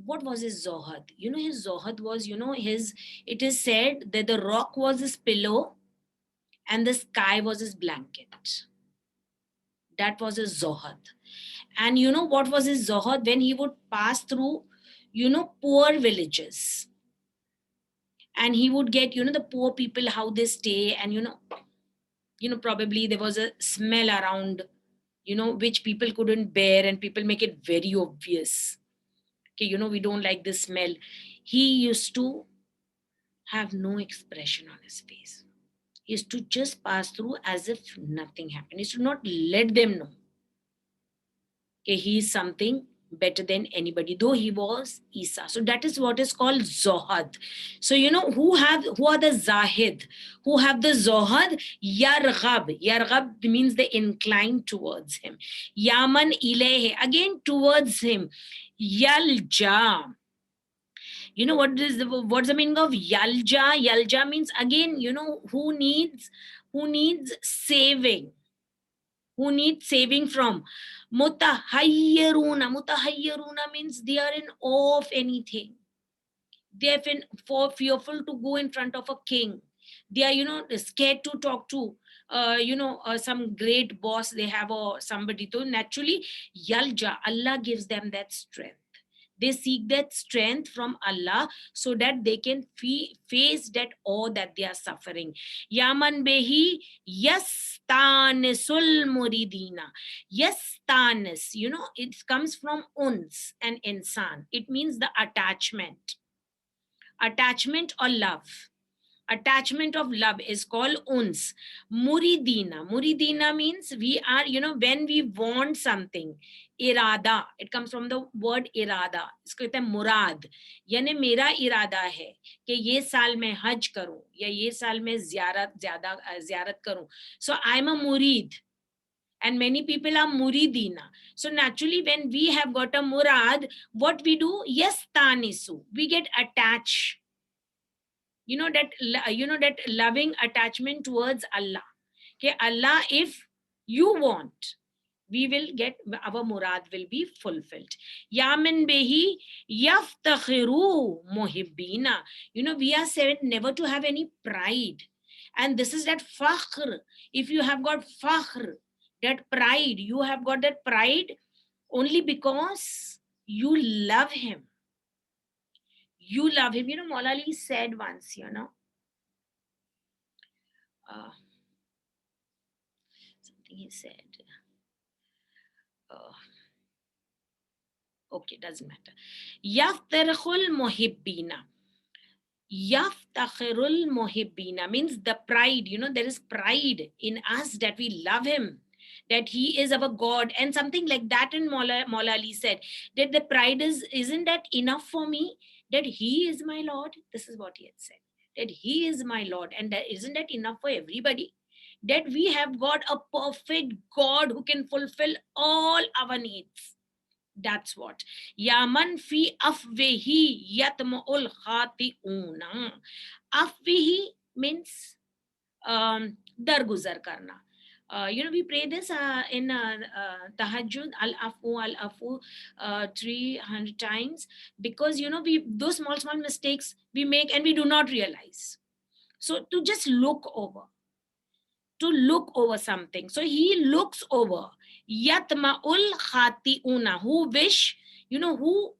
What was his zohad? His zohad was, it is said that the rock was his pillow and the sky was his blanket. That was his zohad. And what was his zohad? When he would pass through, poor villages. And he would get, the poor people, how they stay. And, probably there was a smell around, which people couldn't bear. And people make it very obvious. Okay, we don't like this smell. He used to have no expression on his face. He used to just pass through as if nothing happened. He used to not let them know. Okay, he is something better than anybody, though he was Isa. So that is what is called zohad. So who are the zahid, who have the zohad? Yarghab means they incline towards him. Yaman ilayhi, again towards him. Yalja, what's the meaning of yalja? Yalja means again, who needs saving, who needs saving from. Mutahayyiruna means they are in awe of anything. They have been fearful to go in front of a king. They are, scared to talk to, some great boss they have, or somebody. So naturally, yalja, Allah gives them that strength. They seek that strength from Allah so that they can face that awe that they are suffering. Yaman behi yastanisul muridina. Yastanis, it comes from uns and insan. It means the attachment or love. Attachment of love is called uns. Muridina means we are, when we want something. Irada, it comes from the word irada. इसको कहते हैं मुराद. यानी मेरा इरादा है कि ये साल मैं हज करूं, या ये साल मैं ज़ियारत करूं. So I'm a murid, and many people are muridina. So naturally, when we have got a murad, what we do? Yes, tanisu, we get attached. That loving attachment towards Allah. Okay, Allah, if you want, we will get, our murad will be fulfilled. Yamin behi yaftakhiru muhibbina. We are said never to have any pride, and this is that fakhr. If you have got fakhr, that pride, you have got that pride only because you love him. You love him. Maula Ali said once, something he said. Okay, doesn't matter. Yaftarkhul muhibbina. Yaftakhirul muhibbina means the pride. There is pride in us that we love him, that he is our God, and something like that. And Maula Ali said that the pride isn't that enough for me, that he is my Lord. This is what he had said, that he is my Lord, and that isn't that enough for everybody, that we have got a perfect God who can fulfill all our needs. That's what. Yaman fi afwehi yatma'ul khati'una. Afwehi means darguzar karna. We pray this in tahajjud, al-afu 300 times, because we, those small mistakes we make and we do not realize. So to just look over something. So he looks over. Yatma'ul khati'una, who wish, who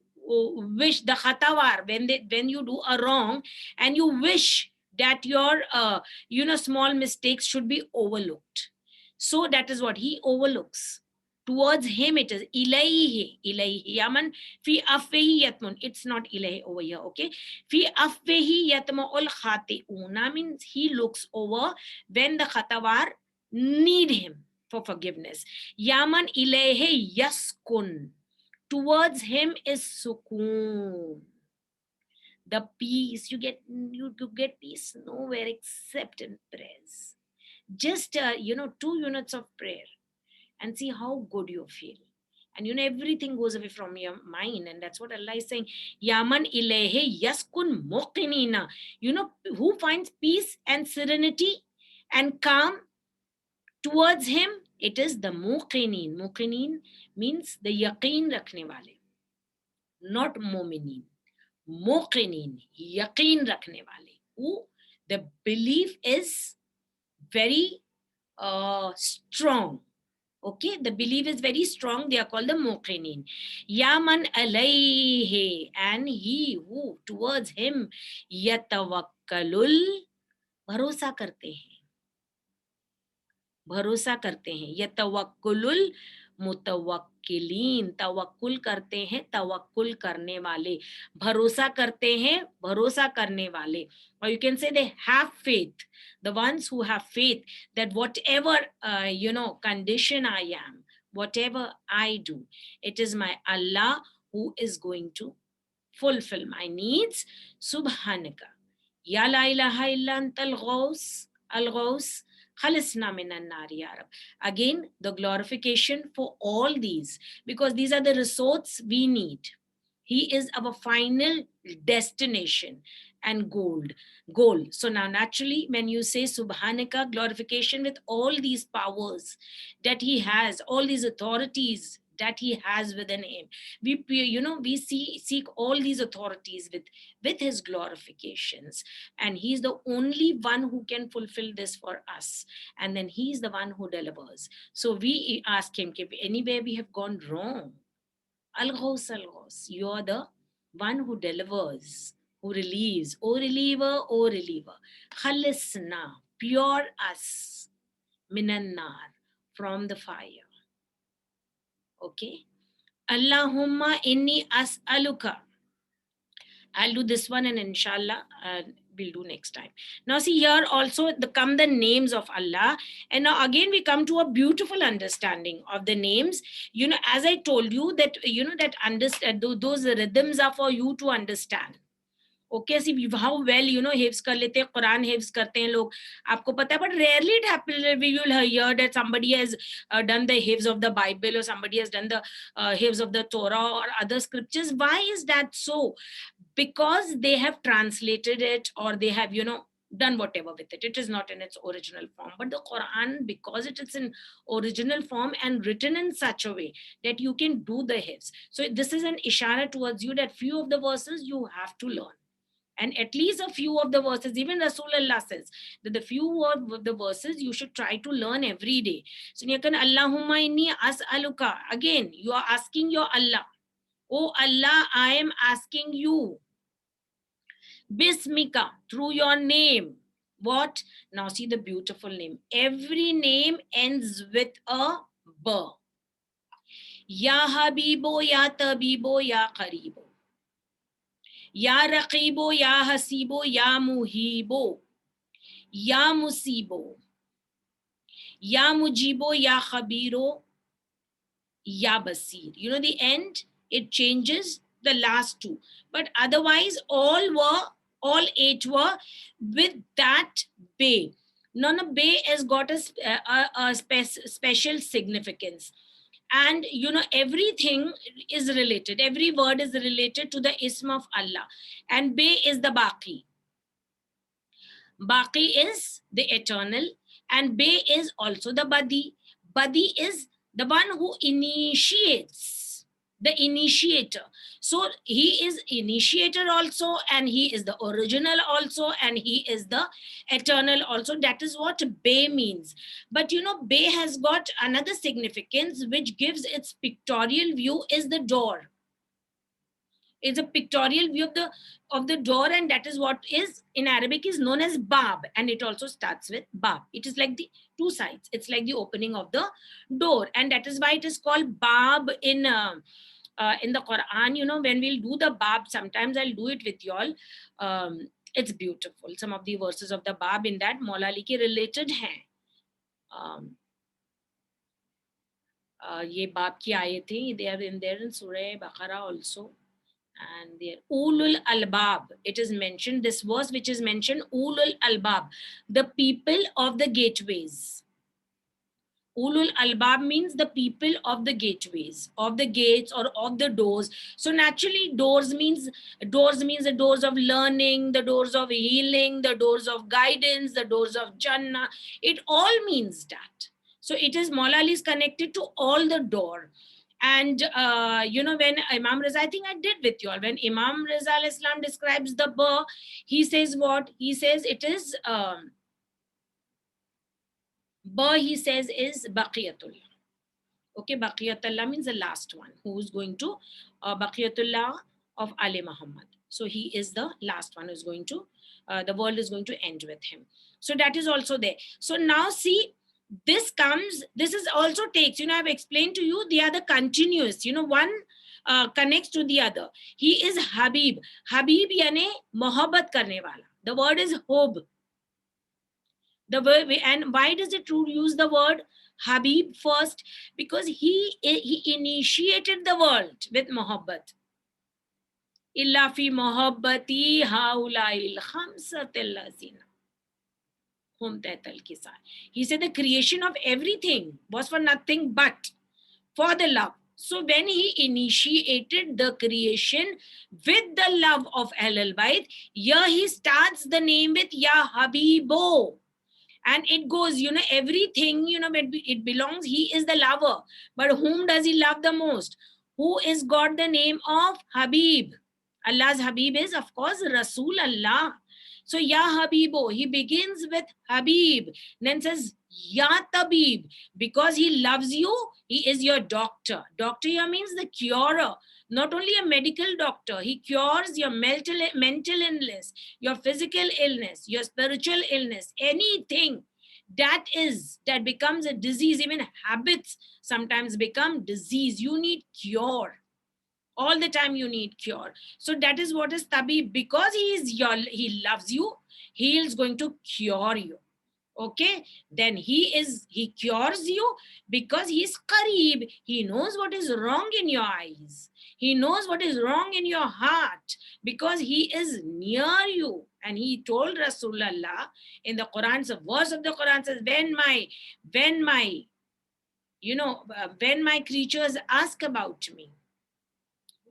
wish, the khatawar, when you do a wrong and you wish that your small mistakes should be overlooked. So that is what he overlooks. Towards him it is ilayhi yaman fi afwehi yatmun. It's not ilayhi over here, okay? Fi afwehi yatma'ul khati'una means he looks over when the khatawar need him for forgiveness. Yaman ilayhi yaskun. Towards him is sukoon. The peace you get peace nowhere except in prayers. Just 2 units of prayer, and see how good you feel. And everything goes away from your mind. And that's what Allah is saying. Yaman ilayhi yaskun muqinina. Who finds peace and serenity and calm towards him? It is the muqinin. Muqinin means the yaqeen rakhne wale, not muminin. Muqinin, yaqeen rakhne wale, who the belief is very strong. Okay, the belief is very strong. They are called the muqinin. Yaman alayhi, and he who towards him yatawakkalul, भरोसा करते हैं. यतवक्कुलुल मुतवक्किलीन, तवक्कुल करते हैं, तवक्कुल करने वाले. भरोसा करते हैं, भरोसा करने वाले. Or you can say they have faith. The ones who have faith that whatever condition I am, whatever I do, it is my Allah who is going to fulfill my needs. Subhanaka ya la ilaha illa antal ghaus al-ghaus khalisna minan nar ya Rab. Again, the glorification for all these, because these are the resorts we need. He is our final destination and goal. So now naturally, when you say Subhanaka, glorification with all these powers that he has, all these authorities that he has within him. We seek all these authorities with his glorifications, and he's the only one who can fulfill this for us, and then he's the one who delivers. So we ask him, if anywhere we have gone wrong, Al-Ghaus, Al-Ghaus, you're the one who delivers, who relieves. O reliever, O reliever. Khalisna, pure us, minan nar, from the fire. Okay? Allahumma inni as'aluka. I'll do this one, and inshallah we'll do next time. Now see, here also come the names of Allah, and now again we come to a beautiful understanding of the names. As I told you that that understand those rhythms are for you to understand. Okay, see how well हिफ्स कर लेते हैं, कुरान हिफ्स करते हैं लोग, आपको पता है, but rarely it happens we will hear that somebody has done the hiffs of the Bible, or somebody has done the hiffs of the Torah or other scriptures. Why is that so? Because they have translated it, or they have done whatever with it. It is not in its original form. But the Quran, because it is in original form and written in such a way that you can do the hifz. So this is an ishara towards you that few of the verses you have to learn. And at least a few of the verses, even Rasulullah says that the few of the verses you should try to learn every day. So Allahumma inni as'aluka. Again, you are asking your Allah. Oh Allah, I am asking you. Bismika, through your name. What? Now see the beautiful name. Every name ends with a ba. Ya Habibo, Ya Tabibo, Ya Qaribo. Ya Raqibo, Ya Hasibo, Ya Muhibo, Ya Musibo, Ya Mujibo, Ya Khabiro, Ya Basir. The end, it changes the last two. But otherwise, all 8 were with that bay. None of bay has got a special significance. And everything is related, every word is related to the ism of Allah, and Bay is the Baqi. Baqi is the eternal, and Bay is also the Badi. Badi is the one who initiates, the initiator. So he is initiator also, and he is the original also, and he is the eternal also. That is what Bay means. But Bay has got another significance, which gives its pictorial view, is the door. It's a pictorial view of the door, and that is what is in Arabic is known as Bab, and it also starts with Bab. It is like the two sides. It's like the opening of the door, and that is why it is called Bab in the Quran. When we'll do the Bab, sometimes I'll do it with y'all. It's beautiful. Some of the verses of the Bab in that Maula Ali ke related hain. Ye Bab ki aayatein, they are in there in Surah Baqarah also. And there, Ulul Albab, it is mentioned, this verse which is mentioned, Ulul Albab, the people of the gateways. Ulul Albab means the people of the gateways, of the gates, or of the doors. So naturally, doors means the doors of learning, the doors of healing, the doors of guidance, the doors of Jannah. It all means that. So it is, Maula Ali is connected to all the door. And when Imam Raza, I think I did with you all, when Imam Raza al-Islam describes the Ba, he says what? He says it is Ba, he says, is Baqiyatullah. Okay, Baqiyatullah means the last one, who is going to Baqiyatullah of Ali Muhammad. So he is the last one who is going to, the world is going to end with him. So that is also there. So now see, this is also takes, I've explained to you, they are the continuous, one connects to the other. He is Habib. Habib yani mohabbat karne wala. The word is Hob. The word, and why does it use the word Habib first? Because he initiated the world with mohabbat. Illa fi mohabbati haula'il khamsatil lazina. He said the creation of everything was for nothing but for the love. So when he initiated the creation with the love of Ahlul Bayt, here he starts the name with Ya Habibo. And it goes, everything, it belongs. He is the lover. But whom does he love the most? Who is got the name of Habib? Allah's Habib is, of course, Rasul Allah. So, Ya Habibo, he begins with Habib, then says, Ya Tabib, because he loves you, he is your doctor. Doctor here means the curer, not only a medical doctor, he cures your mental illness, your physical illness, your spiritual illness, anything that becomes a disease. Even habits sometimes become disease. You need cure. All the time you need cure. So that is what is tabib. Because he loves you, he is going to cure you. Okay, then he cures you because he is qareeb. He knows what is wrong in your eyes, he knows what is wrong in your heart, because he is near you. And he told Rasulullah in the Quran, a verse of the Quran says, when my when my creatures ask about me,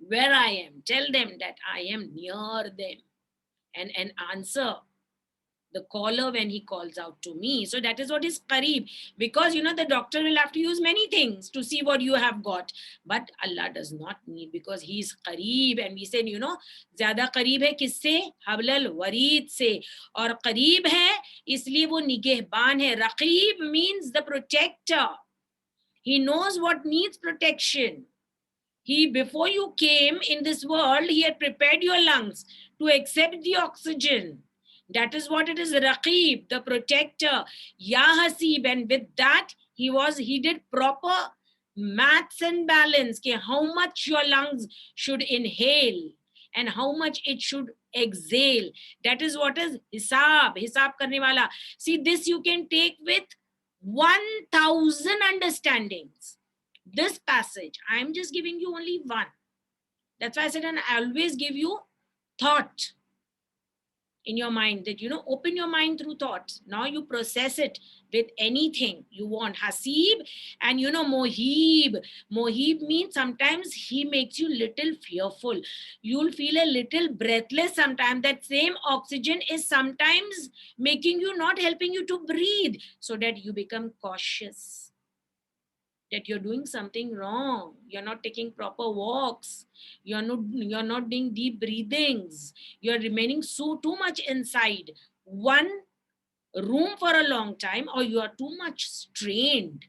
where I am, tell them that I am near them, and answer the caller when he calls out to me. So that is what is qareeb. Because the doctor will have to use many things to see what you have got, but Allah does not need, because he is qareeb. And we said, zyada qareeb hai kisse? Hablal warid se. Aur qareeb hai isliye wo nigehban hai. Raqib means the protector. He knows what needs protection. Before you came in this world, he had prepared your lungs to accept the oxygen. That is what it is, Raqib, the protector, Ya Hasib. And with that, he did proper maths and balance, how much your lungs should inhale and how much it should exhale. That is what is hisab karne wala. See, this you can take with 1,000 understandings. This passage, I'm just giving you only one. That's why I said, and I always give you thought in your mind, that open your mind through thoughts. Now you process it with anything you want. Hasib and Mohib. Mohib means sometimes he makes you little fearful. You'll feel a little breathless sometimes. That same oxygen is sometimes making you, not helping you to breathe, so that you become cautious, that you're doing something wrong. You're not taking proper walks. You're not doing deep breathings. You're remaining too much inside one room for a long time, or you are too much strained.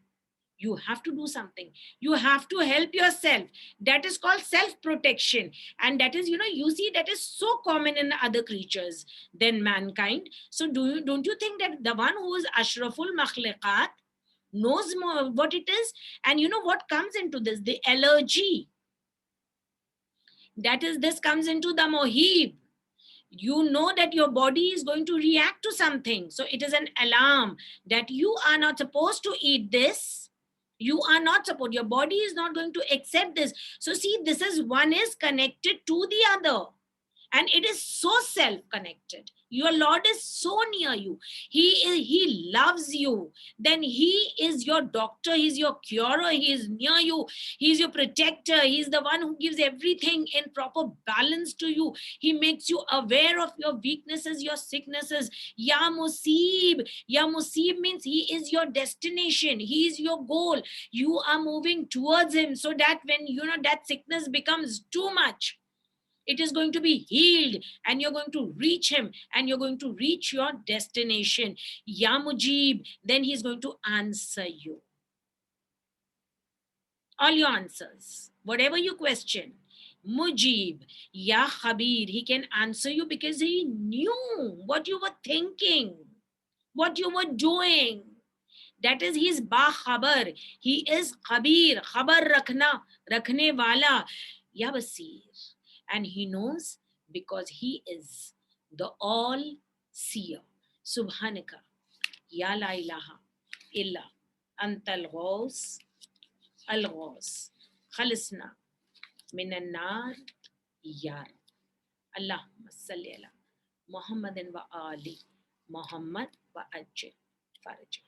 You have to do something. You have to help yourself. That is called self-protection. And that is, you see, that is so common in other creatures than mankind. So don't you think that the one who is Ashraful Makhluqat knows more what it is? And what comes into this? The allergy. This comes into the mohib. You know that your body is going to react to something. So it is an alarm that you are not supposed to eat this. You are not supposed, your body is not going to accept this. So see, this is, one is connected to the other. And it is so self-connected. Your Lord is so near you. He loves you. Then he is your doctor. He's your curer. He is near you. He's your protector. He's the one who gives everything in proper balance to you. He makes you aware of your weaknesses, your sicknesses. Ya Musib. Ya Musib means he is your destination. He is your goal. You are moving towards him, so that when that sickness becomes too much, it is going to be healed, and you're going to reach him, and you're going to reach your destination. Ya Mujib, then he's going to answer you. All your answers, whatever you question. Mujib, Ya Khabir, he can answer you because he knew what you were thinking, what you were doing. That is, he is ba khabar. He is khabir, khabar rakhne wala, ya basir. And he knows because he is the all-seer. Subhanaka, ya la ilaha illa antal ghaus al-ghaus. Khalisna minan nar ya Rab. Allahumma salli ala Muhammadin wa ali Muhammad wa ajil farajah.